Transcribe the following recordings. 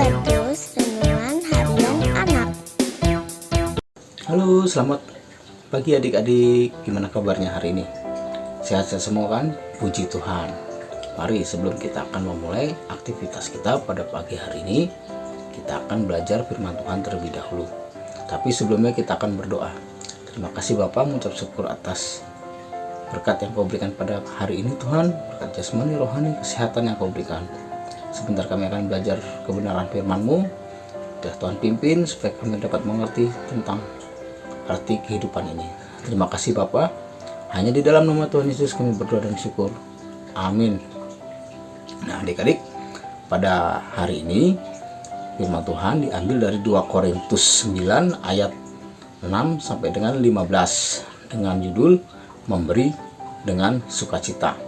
Sahabatkus, renungan harian anak. Halo, selamat pagi adik-adik. Gimana kabarnya hari ini? Sehat-sehat semua kan? Puji Tuhan. Mari sebelum kita akan memulai aktivitas kita pada pagi hari ini, kita akan belajar firman Tuhan terlebih dahulu. Tapi sebelumnya kita akan berdoa. Terima kasih Bapa, mengucap syukur atas berkat yang Kau berikan pada hari ini Tuhan, berkat jasmani, rohani, kesehatan yang Kau berikan. Sebentar kami akan belajar kebenaran firman-Mu. Biar Tuhan pimpin supaya kami dapat mengerti tentang arti kehidupan ini. Terima kasih Bapa. Hanya di dalam nama Tuhan Yesus kami berdoa dan syukur. Amin. Nah adik-adik, pada hari ini firman Tuhan diambil dari 2 Korintus 9 ayat 6 sampai dengan 15 dengan judul Memberi dengan Sukacita.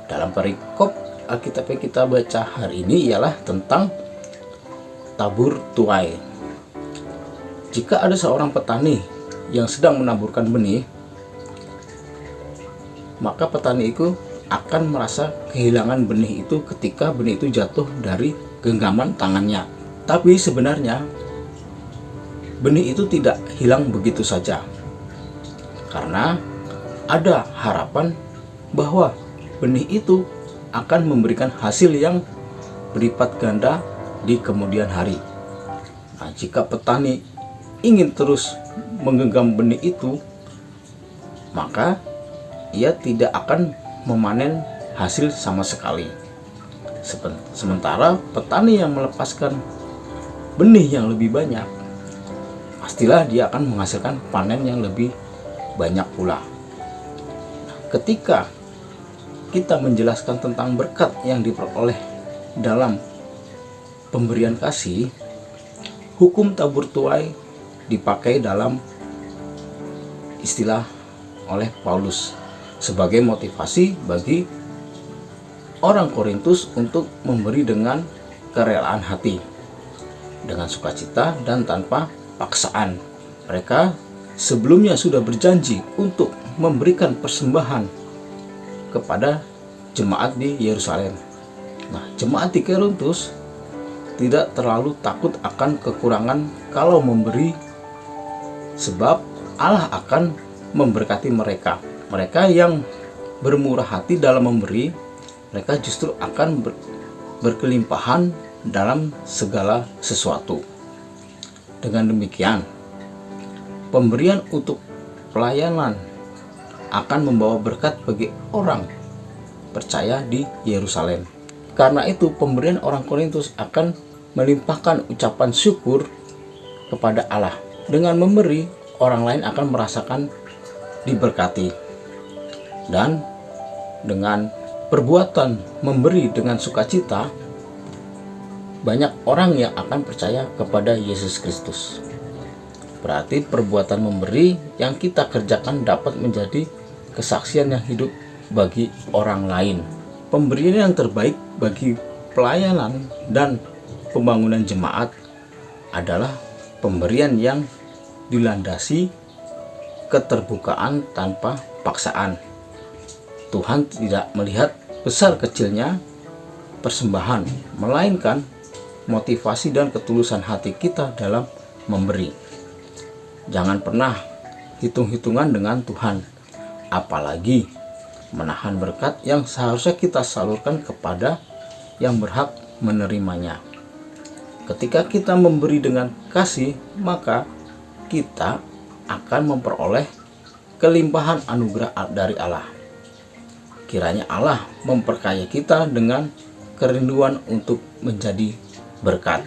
Dalam perikop Alkitab yang kita baca hari ini ialah tentang tabur tuai. Jika ada seorang petani yang sedang menaburkan benih, maka petani itu akan merasa kehilangan benih itu ketika benih itu jatuh dari genggaman tangannya. Tapi sebenarnya benih itu tidak hilang begitu saja, karena ada harapan bahwa benih itu akan memberikan hasil yang berlipat ganda di kemudian hari. Nah, jika petani ingin terus menggenggam benih itu, maka ia tidak akan memanen hasil sama sekali. Sementara petani yang melepaskan benih yang lebih banyak, pastilah dia akan menghasilkan panen yang lebih banyak pula. Ketika kita menjelaskan tentang berkat yang diperoleh dalam pemberian kasih, hukum tabur tuai dipakai dalam istilah oleh Paulus sebagai motivasi bagi orang Korintus untuk memberi dengan kerelaan hati, dengan sukacita dan tanpa paksaan. Mereka sebelumnya sudah berjanji untuk memberikan persembahan kepada jemaat di Yerusalem. Nah, jemaat di Korintus tidak terlalu takut akan kekurangan kalau memberi, sebab Allah akan memberkati mereka. Mereka yang bermurah hati dalam memberi, mereka justru akan berkelimpahan dalam segala sesuatu. Dengan demikian, pemberian untuk pelayanan akan membawa berkat bagi orang percaya di Yerusalem. Karena itu pemberian orang Korintus akan melimpahkan ucapan syukur kepada Allah. Dengan memberi, orang lain akan merasakan diberkati. Dan dengan perbuatan memberi dengan sukacita, banyak orang yang akan percaya kepada Yesus Kristus. Berarti perbuatan memberi yang kita kerjakan dapat menjadi kesaksian yang hidup bagi orang lain. Pemberian yang terbaik bagi pelayanan dan pembangunan jemaat adalah pemberian yang dilandasi keterbukaan tanpa paksaan. Tuhan tidak melihat besar kecilnya persembahan, melainkan motivasi dan ketulusan hati kita dalam memberi. Jangan pernah hitung-hitungan dengan Tuhan, apalagi menahan berkat yang seharusnya kita salurkan kepada yang berhak menerimanya. Ketika kita memberi dengan kasih, maka kita akan memperoleh kelimpahan anugerah dari Allah. Kiranya Allah memperkaya kita dengan kerinduan untuk menjadi berkat.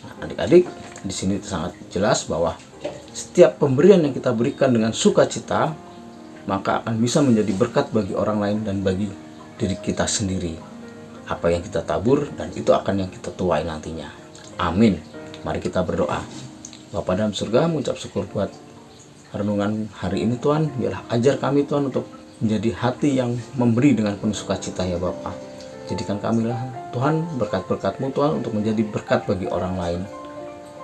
Nah, adik-adik, di sini sangat jelas bahwa setiap pemberian yang kita berikan dengan sukacita, maka akan bisa menjadi berkat bagi orang lain dan bagi diri kita sendiri. Apa yang kita tabur, dan itu akan yang kita tuai nantinya. Amin. Mari kita berdoa. Bapa dalam surga, mengucap syukur buat renungan hari ini Tuhan. Biarlah ajar kami Tuhan untuk menjadi hati yang memberi dengan penuh sukacita ya Bapa. Jadikan kamilah Tuhan berkat-berkat-Mu Tuhan untuk menjadi berkat bagi orang lain.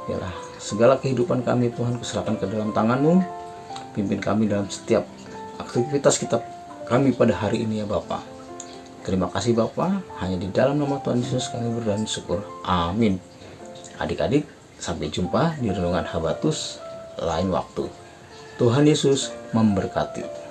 Biarlah segala kehidupan kami Tuhan kuserahkan ke dalam tangan-Mu. Pimpin kami dalam setiap aktivitas kita kami pada hari ini ya Bapa. Terima kasih Bapa. Hanya di dalam nama Tuhan Yesus kami berdoa dan syukur. Amin. Adik-adik, sampai jumpa di renungan Habatus lain waktu. Tuhan Yesus memberkati.